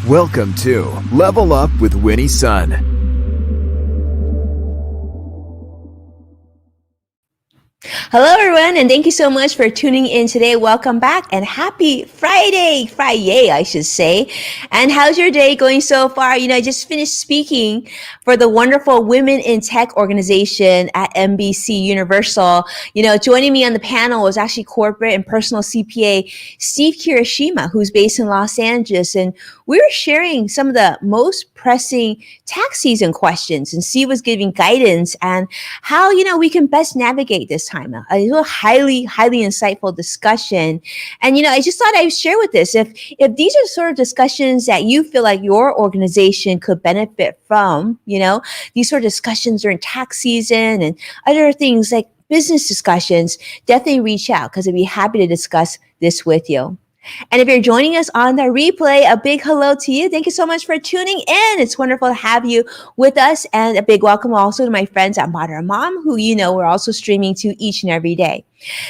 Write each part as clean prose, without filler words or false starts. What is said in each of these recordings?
Welcome to Level Up with Winnie Sun. Hello, everyone, and thank you so much for tuning in today. Welcome back, and happy Friday, I should say. And how's your day going so far? I just finished speaking for the wonderful Women in Tech organization at NBC Universal. Joining me on the panel was actually corporate and personal CPA Steve Kirishima, who's based in Los Angeles, and we were sharing some of the most pressing tax season questions, and Steve was giving guidance and how we can best navigate this time. A little highly insightful discussion. And I just thought I'd share with this, if these are sort of discussions that you feel like your organization could benefit from, these sort of discussions during tax season and other things like business discussions, definitely reach out because I'd be happy to discuss this with you. And if you're joining us on the replay, a big hello to you. Thank you so much for tuning in. It's wonderful to have you with us. And a big welcome also to my friends at Modern Mom, who we're also streaming to each and every day.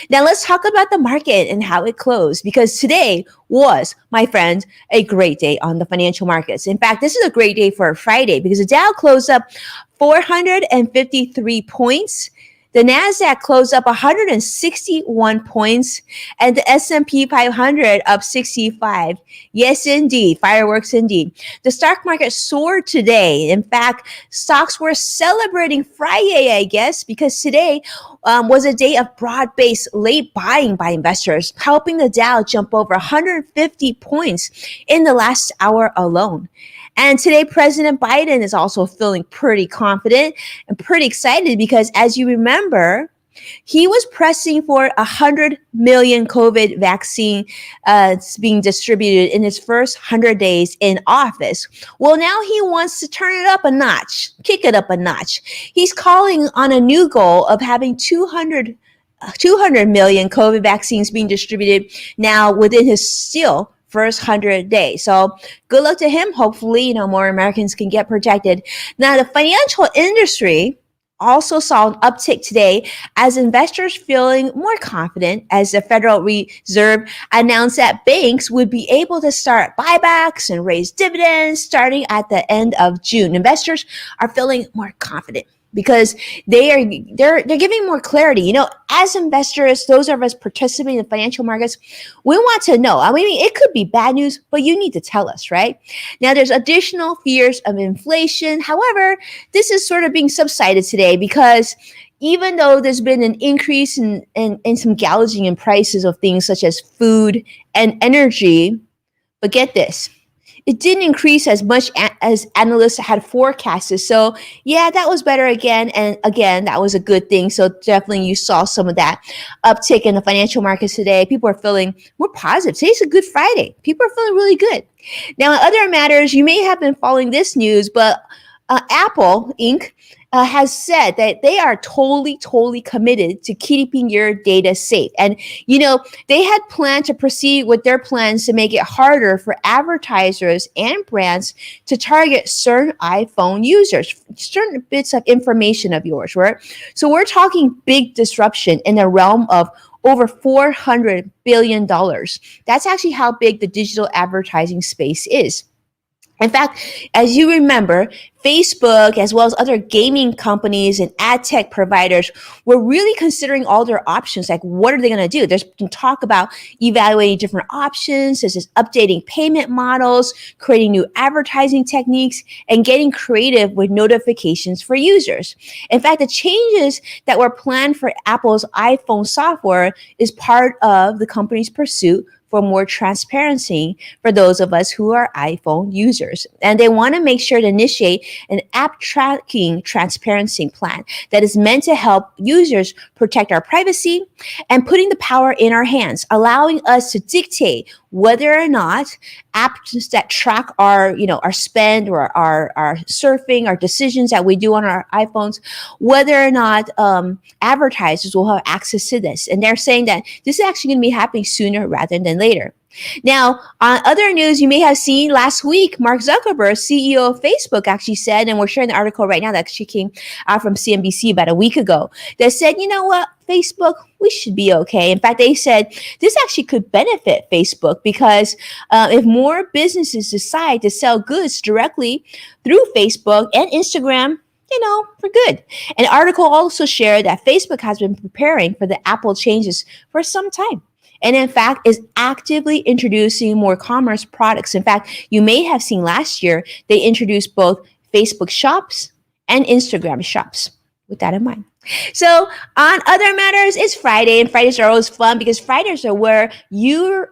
Now let's talk about the market and how it closed, because today was, my friends, a great day on the financial markets. In fact, this is a great day for a Friday because the Dow closed up 453 points. The NASDAQ closed up 161 points, and the S&P 500 up 65. Yes, indeed. Fireworks indeed. The stock market soared today. In fact, stocks were celebrating Friday, I guess, because today was a day of broad-based late buying by investors, helping the Dow jump over 150 points in the last hour alone. And today, President Biden is also feeling pretty confident and pretty excited because, as you remember, he was pressing for 100 million COVID vaccine being distributed in his first 100 days in office. Well, now he wants to turn it up a notch, kick it up a notch. He's calling on a new goal of having 200 million COVID vaccines being distributed now within his still first 100 days. So good luck to him. Hopefully, more Americans can get protected. Now, the financial industry also saw an uptick today as investors feeling more confident as the Federal Reserve announced that banks would be able to start buybacks and raise dividends starting at the end of June. Investors are feeling more confident because they're giving more clarity. As investors, those of us participating in the financial markets, we want to know. I mean, it could be bad news, but you need to tell us, right? Now, there's additional fears of inflation. However, this is sort of being subsided today because even though there's been an increase in some gouging in prices of things such as food and energy, but get this, it didn't increase as much as analysts had forecasted. So yeah, that was better again. And again, that was a good thing. So definitely you saw some of that uptick in the financial markets today. People are feeling more positive. Today's a good Friday. People are feeling really good. Now, in other matters, you may have been following this news, but Apple Inc. Has said that they are totally committed to keeping your data safe. And, they had planned to proceed with their plans to make it harder for advertisers and brands to target certain iPhone users, certain bits of information of yours, right? So we're talking big disruption in the realm of over $400 billion. That's actually how big the digital advertising space is. In fact, as you remember, Facebook, as well as other gaming companies and ad tech providers, were really considering all their options. Like, what are they going to do? There's been talk about evaluating different options, such as updating payment models, creating new advertising techniques, and getting creative with notifications for users. In fact, the changes that were planned for Apple's iPhone software is part of the company's pursuit for more transparency for those of us who are iPhone users. And they want to make sure to initiate an app tracking transparency plan that is meant to help users protect our privacy and putting the power in our hands, allowing us to dictate whether or not apps that track our spend or our surfing, our decisions that we do on our iPhones, whether or not advertisers will have access to this. And they're saying that this is actually going to be happening sooner rather than later. Now, on other news, you may have seen last week, Mark Zuckerberg, CEO of Facebook, actually said, and we're sharing the article right now that actually came out from CNBC about a week ago, that said, you know what, Facebook, we should be okay. In fact, they said this actually could benefit Facebook because if more businesses decide to sell goods directly through Facebook and Instagram, for good. An article also shared that Facebook has been preparing for the Apple changes for some time. And in fact, is actively introducing more commerce products. In fact, you may have seen last year, they introduced both Facebook shops and Instagram shops. With that in mind. So on other matters, it's Friday, and Fridays are always fun because Fridays are where you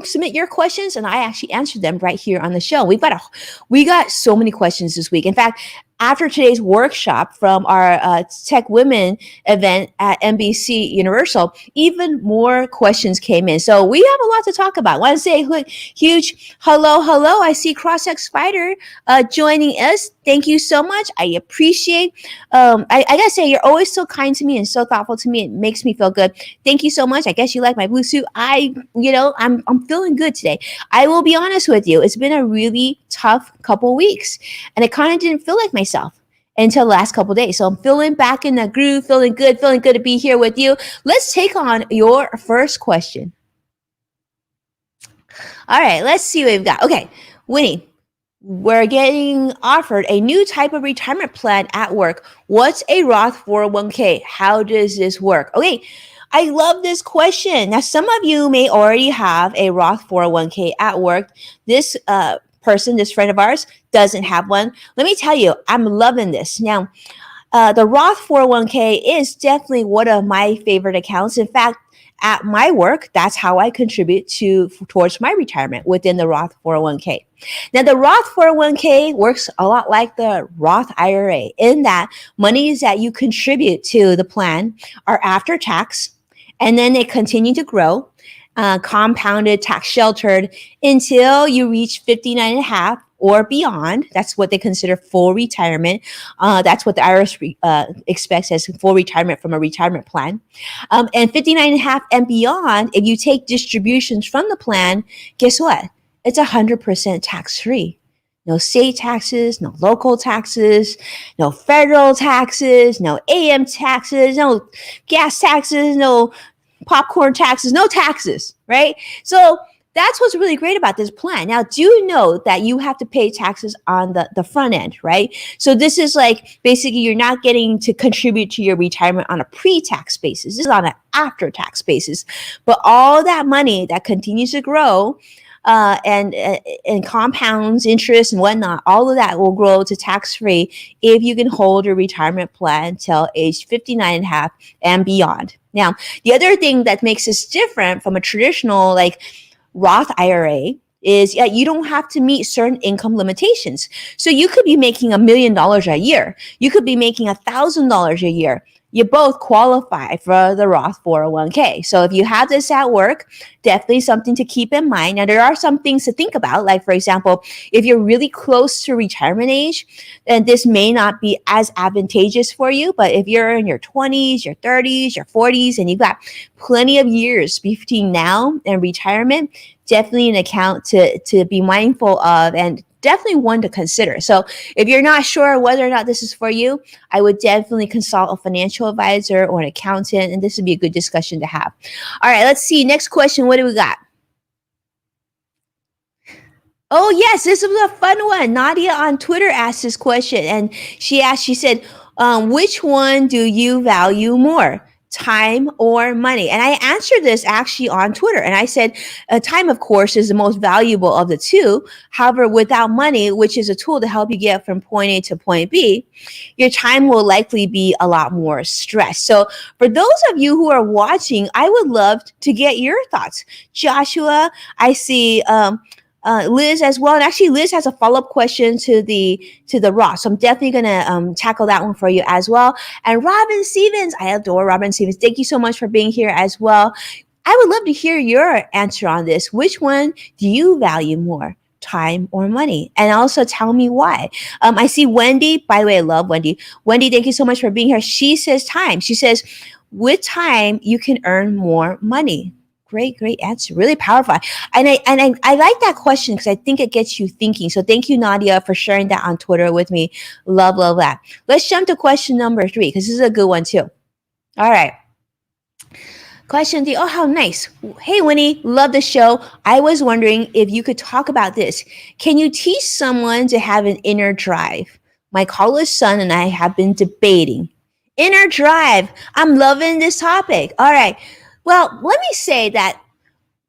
submit your questions and I actually answer them right here on the show. We got so many questions this week. In fact, after today's workshop from our Tech Women event at NBC Universal, even more questions came in. So we have a lot to talk about. I want to say a huge hello. I see CrossX Fighter joining us. Thank you so much. I appreciate. I gotta say, you're always so kind to me and so thoughtful to me. It makes me feel good. Thank you so much. I guess you like my blue suit. I'm feeling good today. I will be honest with you. It's been a really tough couple weeks, and I kind of didn't feel like myself until the last couple days. So I'm feeling back in the groove, feeling good to be here with you. Let's take on your first question. All right, let's see what we've got. Okay, Winnie, we're getting offered a new type of retirement plan at work. What's a Roth 401k? How does this work? Okay, I love this question. Now, some of you may already have a Roth 401k at work. This this friend of ours, doesn't have one. Let me tell you, I'm loving this. Now, the Roth 401k is definitely one of my favorite accounts. In fact, at my work, that's how I contribute towards my retirement within the Roth 401k. Now, the Roth 401k works a lot like the Roth IRA in that monies that you contribute to the plan are after tax, and then they continue to grow. Compounded, tax sheltered until you reach 59 and a half or beyond. That's what they consider full retirement. That's what the IRS expects as full retirement from a retirement plan. And 59 and a half and beyond, if you take distributions from the plan, guess what? It's 100% tax-free. No state taxes, no local taxes, no federal taxes, no AM taxes, no gas taxes, no popcorn taxes, no taxes, right? So that's what's really great about this plan. Now, do you know that you have to pay taxes on the front end, right? So this is like, basically, you're not getting to contribute to your retirement on a pre-tax basis. This is on an after-tax basis. But all that money that continues to grow and compounds interest and whatnot, all of that will grow to tax-free if you can hold your retirement plan till age 59 and a half and beyond. Now, the other thing that makes this different from a traditional like Roth IRA is you don't have to meet certain income limitations. So you could be making $1 million a year. You could be making $1,000 a year. You both qualify for the Roth 401k. So if you have this at work, definitely something to keep in mind. Now, there are some things to think about. Like, for example, if you're really close to retirement age, then this may not be as advantageous for you. But if you're in your 20s, your 30s, your 40s, and you've got plenty of years between now and retirement, definitely an account to be mindful of and definitely one to consider. So if you're not sure whether or not this is for you, I would definitely consult a financial advisor or an accountant, and this would be a good discussion to have. All right, let's see. Next question. What do we got? Oh, yes, this was a fun one. Nadia on Twitter asked this question, and she said, which one do you value more? Time or money? And I answered this actually on Twitter. And I said, time, of course, is the most valuable of the two. However, without money, which is a tool to help you get from point A to point B, your time will likely be a lot more stressed. So for those of you who are watching, I would love to get your thoughts. Joshua, I see Liz as well. And actually, Liz has a follow-up question to the Roth. So I'm definitely going to tackle that one for you as well. And Robin Stevens, I adore Robin Stevens. Thank you so much for being here as well. I would love to hear your answer on this. Which one do you value more? Time or money? And also tell me why. I see Wendy. By the way, I love Wendy. Wendy, thank you so much for being here. She says time. She says, with time, you can earn more money. Great answer. Really powerful. And I like that question because I think it gets you thinking. So thank you, Nadia, for sharing that on Twitter with me. Love that. Let's jump to question number 3 because this is a good one too. All right. Question D. Oh, how nice. Hey, Winnie, love the show. I was wondering if you could talk about this. Can you teach someone to have an inner drive? My college son and I have been debating. Inner drive. I'm loving this topic. All right. Well, let me say that,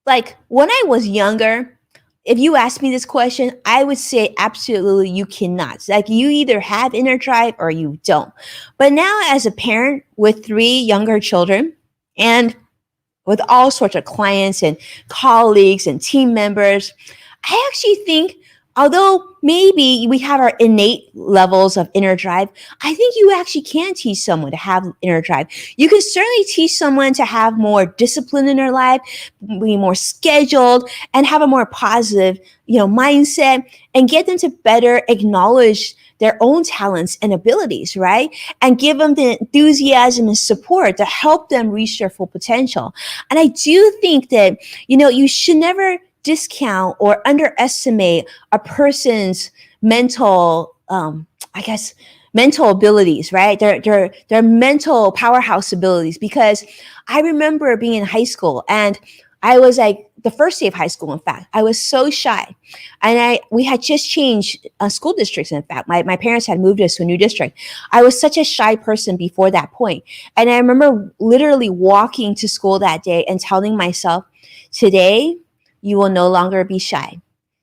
like, when I was younger, if you asked me this question, I would say absolutely you cannot. Like, you either have inner drive or you don't. But now, as a parent with 3 younger children, and with all sorts of clients and colleagues and team members, I actually think, although maybe we have our innate levels of inner drive, I think you actually can teach someone to have inner drive. You can certainly teach someone to have more discipline in their life, be more scheduled, and have a more positive, mindset, and get them to better acknowledge their own talents and abilities, right? And give them the enthusiasm and support to help them reach their full potential. And I do think that, you should never discount or underestimate a person's mental, mental abilities, right? Their mental powerhouse abilities. Because I remember being in high school, and I was like, the first day of high school, in fact, I was so shy. And we had just changed school districts, in fact. My parents had moved us to a new district. I was such a shy person before that point. And I remember literally walking to school that day and telling myself, today, you will no longer be shy.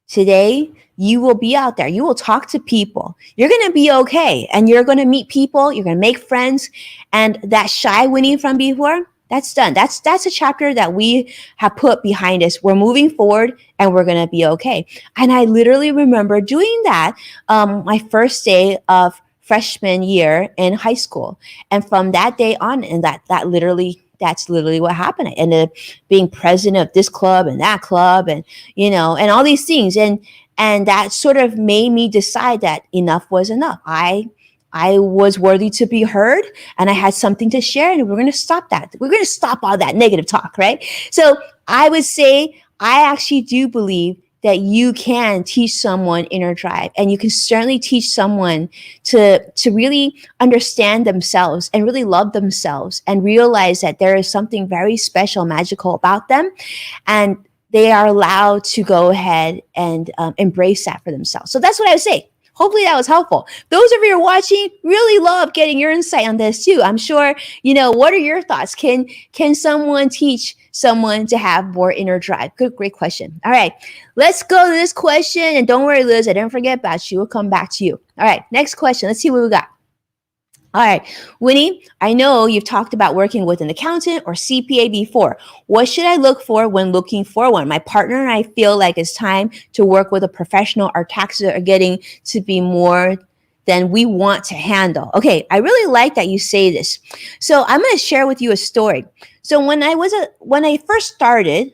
Today, you will be out there. You will talk to people. You're going to be okay. And you're going to meet people. You're going to make friends. And that shy Winnie from before, that's done. That's a chapter that we have put behind us. We're moving forward and we're going to be okay. And I literally remember doing that my first day of freshman year in high school. And from that day on, and that's literally what happened. I ended up being president of this club and that club, and and all these things. And that sort of made me decide that enough was enough. I was worthy to be heard, and I had something to share, and we're going to stop that. We're going to stop all that negative talk, right? So I would say I actually do believe that you can teach someone inner drive, and you can certainly teach someone to really understand themselves and really love themselves and realize that there is something very special, magical about them, and they are allowed to go ahead and embrace that for themselves. So that's what I would say. Hopefully that was helpful. Those of you who are watching, really love getting your insight on this too. I'm sure, what are your thoughts? Can someone teach someone to have more inner drive? Great question. All right, let's go to this question. And don't worry, Liz, I didn't forget about you. We'll come back to you. All right, next question. Let's see what we got. All right, Winnie, I know you've talked about working with an accountant or CPA before. What should I look for when looking for one? My partner and I feel like it's time to work with a professional. Our taxes are getting to be more than we want to handle. Okay, I really like that you say this. So I'm going to share with you a story. So when I first started,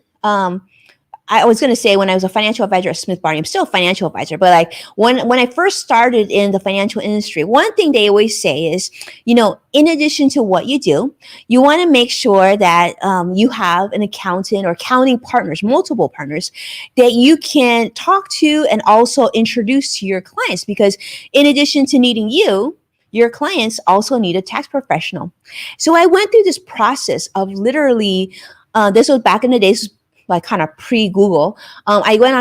I was going to say when I was a financial advisor at Smith Barney, I'm still a financial advisor, but like when I first started in the financial industry, one thing they always say is, in addition to what you do, you want to make sure that you have an accountant or accounting partners, multiple partners that you can talk to and also introduce to your clients, because in addition to needing you, your clients also need a tax professional. So I went through this process of literally, this was back in the days, like kind of pre-Google. I went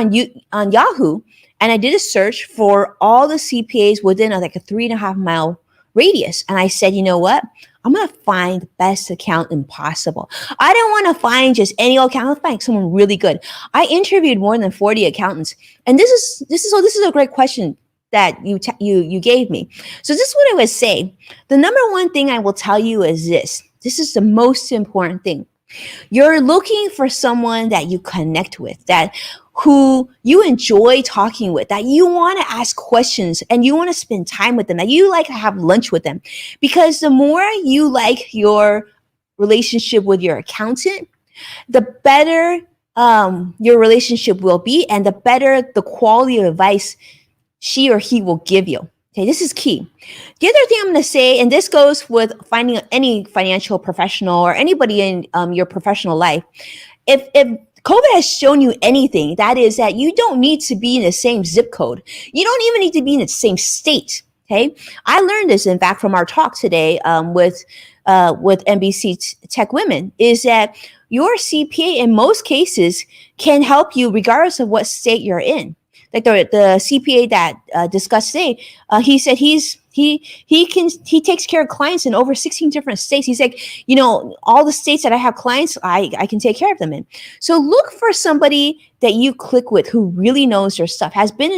on Yahoo and I did a search for all the CPAs within like a 3.5 mile radius. And I said, you know what? I'm going to find the best accountant possible. I don't want to find just any old accountant. I'll find someone really good. I interviewed more than 40 accountants. And this is a great question that you gave me. So this is what I would say. The number one thing I will tell you is this. This is the most important thing. You're looking for someone that you connect with, who you enjoy talking with, that you want to ask questions and you want to spend time with them, that you like to have lunch with them. Because the more you like your relationship with your accountant, the better your relationship will be, and the better the quality of advice she or he will give you. Okay, this is key. The other thing I'm going to say, and this goes with finding any financial professional or anybody in your professional life, if COVID has shown you anything, that is that you don't need to be in the same zip code. You don't even need to be in the same state. Okay, I learned this in fact from our talk today with NBC Tech Women, is that your CPA in most cases can help you regardless of what state you're in. Like the CPA that discussed today, he said he takes care of clients in over 16 different states. He's like, all the states that I have clients, I can take care of them in. So look for somebody that you click with who really knows their stuff, has been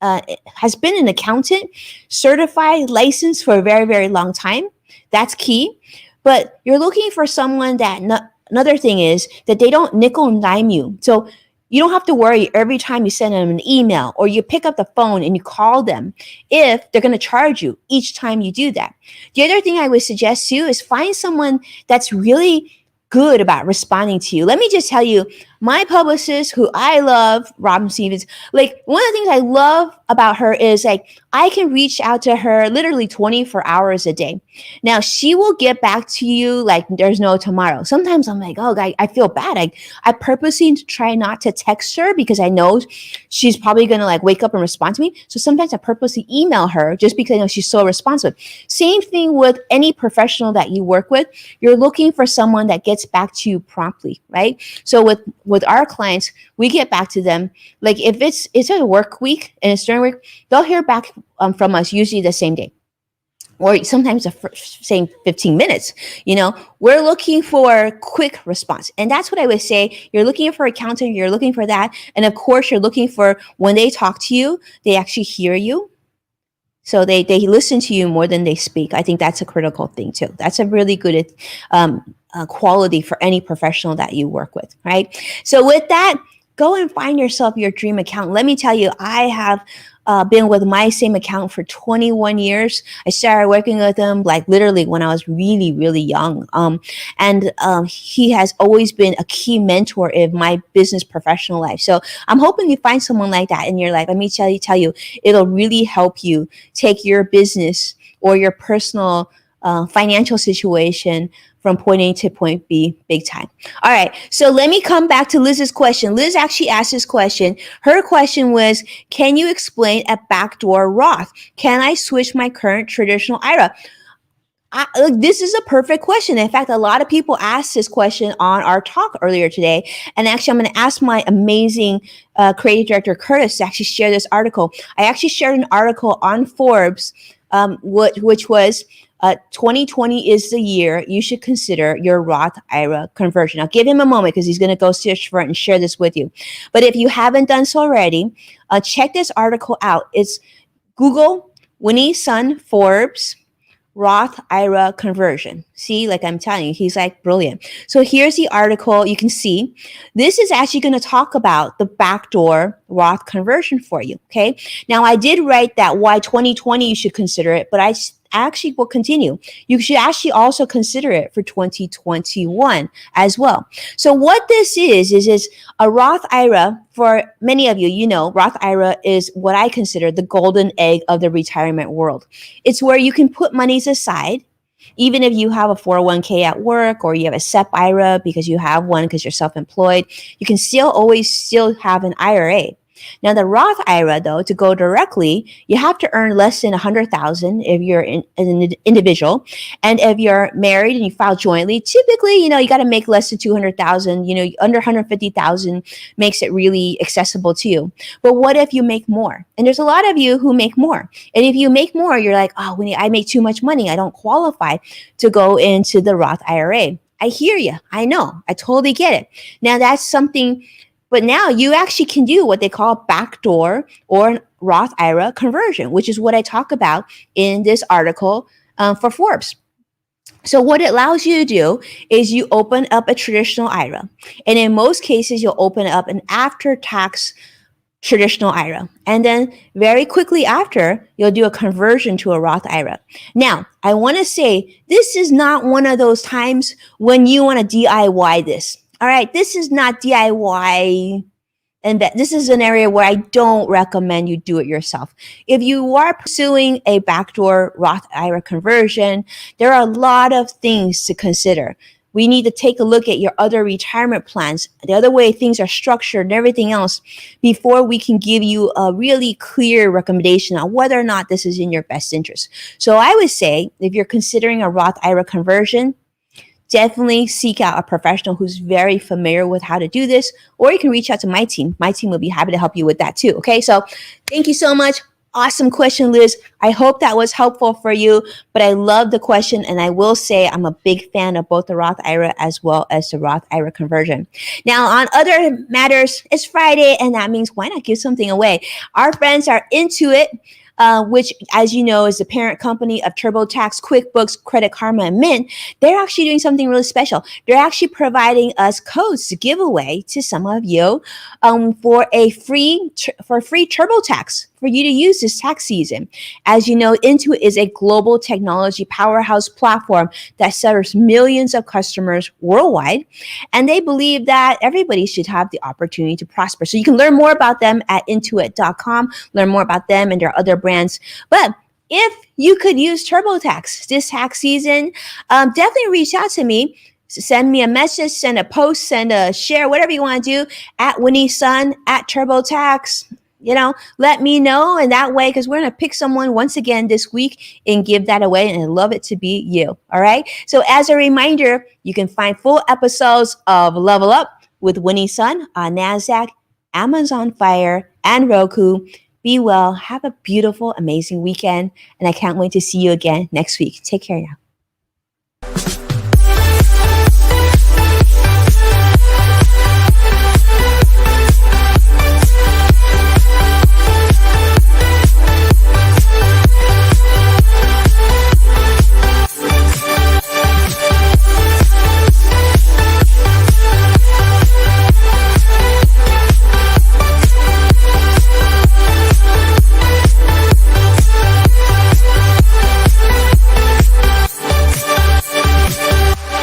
an accountant, certified, licensed for a very, very long time. That's key. But you're looking for someone that another thing is that they don't nickel and dime you. So you don't have to worry every time you send them an email or you pick up the phone and you call them if they're going to charge you each time you do that. The other thing I would suggest too is find someone that's really good about responding to you. Let me just tell you, my publicist, who I love, Robin Stevens, like one of the things I love about her is like I can reach out to her literally 24 hours a day. Now she will get back to you like there's no tomorrow. Sometimes I'm like, oh, I feel bad. I purposely try not to text her because I know she's probably gonna like wake up and respond to me. So sometimes I purposely email her just because I know she's so responsive. Same thing with any professional that you work with. You're looking for someone that gets back to you promptly, right? So with our clients, we get back to them. Like if it's a work week and it's during work, they'll hear back from us usually the same day, or sometimes the same 15 minutes. We're looking for quick response. And that's what I would say. You're looking for accountant, you're looking for that. And of course, you're looking for when they talk to you, they actually hear you. So they listen to you more than they speak. I think that's a critical thing too. That's a really good quality for any professional that you work with, right? So with that, go and find yourself your dream accountant. Let me tell you, I have been with my same accountant for 21 years. I started working with him like literally when I was really, really young. And he has always been a key mentor in my business professional life. So I'm hoping you find someone like that in your life. Let me tell you, it'll really help you take your business or your personal financial situation from point A to point B big time. All right. So let me come back to Liz's question. Liz actually asked this question. Her question was, can you explain a backdoor Roth? Can I switch my current traditional IRA? This is a perfect question. In fact, a lot of people asked this question on our talk earlier today. And actually, I'm going to ask my amazing creative director, Curtis, to actually share this article. I actually shared an article on Forbes, which was 2020 is the year you should consider your Roth IRA conversion. I'll give him a moment because he's going to go search for it and share this with you. But if you haven't done so already, check this article out. It's Google Winnie Sun Forbes Roth IRA conversion. See, like I'm telling you, he's like brilliant. So here's the article. You can see this is actually going to talk about the backdoor Roth conversion for you. Okay. Now I did write that why 2020 you should consider it, but I actually will continue. You should actually also consider it for 2021 as well. So what this is a Roth IRA. For many of you, Roth IRA is what I consider the golden egg of the retirement world. It's where you can put monies aside, even if you have a 401k at work or you have a SEP IRA because you have one because you're self-employed, you can always have an IRA. Now, the Roth IRA, though, to go directly, you have to earn less than $100,000 if you're an individual. And if you're married and you file jointly, typically, you got to make less than $200,000. Under $150,000 makes it really accessible to you. But what if you make more? And there's a lot of you who make more. And if you make more, you're like, oh, I make too much money. I don't qualify to go into the Roth IRA. I hear you. I know. I totally get it. Now, that's something. But now you actually can do what they call backdoor or Roth IRA conversion, which is what I talk about in this article for Forbes. So what it allows you to do is you open up a traditional IRA. And in most cases, you'll open up an after-tax traditional IRA. And then very quickly after, you'll do a conversion to a Roth IRA. Now, I want to say this is not one of those times when you want to DIY this. All right, this is not DIY, and this is an area where I don't recommend you do it yourself. If you are pursuing a backdoor Roth IRA conversion, there are a lot of things to consider. We need to take a look at your other retirement plans, the other way things are structured and everything else before we can give you a really clear recommendation on whether or not this is in your best interest. So I would say if you're considering a Roth IRA conversion, definitely seek out a professional who's very familiar with how to do this, or you can reach out to my team. My team will be happy to help you with that too. Okay, so thank you so much. Awesome question, Liz. I hope that was helpful for you, but I love the question, and I will say I'm a big fan of both the Roth IRA as well as the Roth IRA conversion. Now, on other matters, it's Friday, and that means why not give something away? Our friends are Intuit, which, as you know, is the parent company of TurboTax, QuickBooks, Credit Karma, and Mint. They're actually doing something really special. They're actually providing us codes to give away to some of you for a free TurboTax for you to use this tax season. As you know, Intuit is a global technology powerhouse platform that serves millions of customers worldwide, and they believe that everybody should have the opportunity to prosper. So you can learn more about them at intuit.com, learn more about them and their other brands. But if you could use TurboTax this tax season, definitely reach out to me. Send me a message, send a post, send a share, whatever you want to do at Winnie Sun, at TurboTax. Let me know. And that way, because we're going to pick someone once again this week and give that away. And I'd love it to be you. All right. So as a reminder, you can find full episodes of Level Up with Winnie Sun on NASDAQ, Amazon Fire, and Roku. Be well. Have a beautiful, amazing weekend. And I can't wait to see you again next week. Take care now.